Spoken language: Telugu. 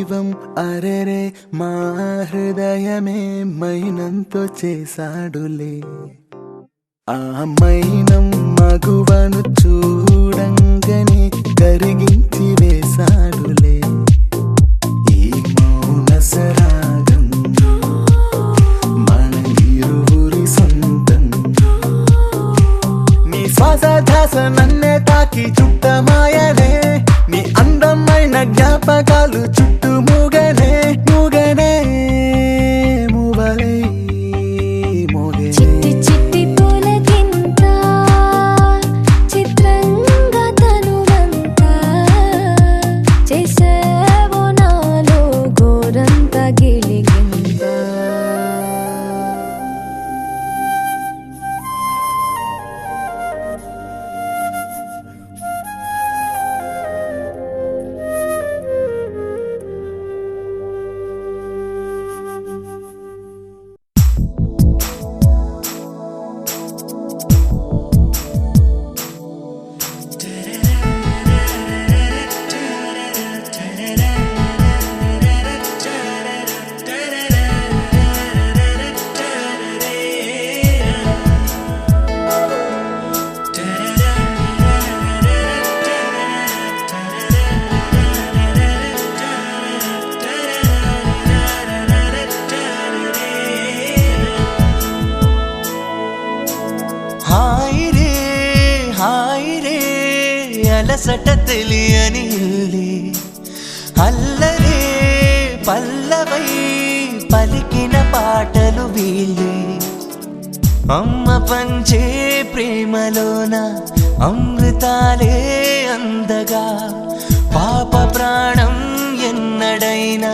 దైవం అరెరే మా హృదయమే మైనంతో చేశాడులే. ఆ మైనం మగువను చూడంగనే కరిగించి వేశాడులే. ఈ మౌన సరాగం మన ఇరువురి సొంతం. నీ శ్వాస ధ్యాస నన్నే తాకి చుట్టమాయనే. నీ అందమైన జ్ఞాపకాలు చుట్టూ మూగనే మూగనే మూవలై మోగే. చిట్టి చిట్టి పూలకింత చిత్రంగా తనువంతా చేసావో నాలో గోరంత గిలిగింత. అలసట తెలియని ఇల్లి అల్లరే పల్లవై పలికిన పాటలు వీళ్ళే. అమ్మ పంచే ప్రేమలోన అమృతాలే అందగా పాప ప్రాణం ఎన్నడైనా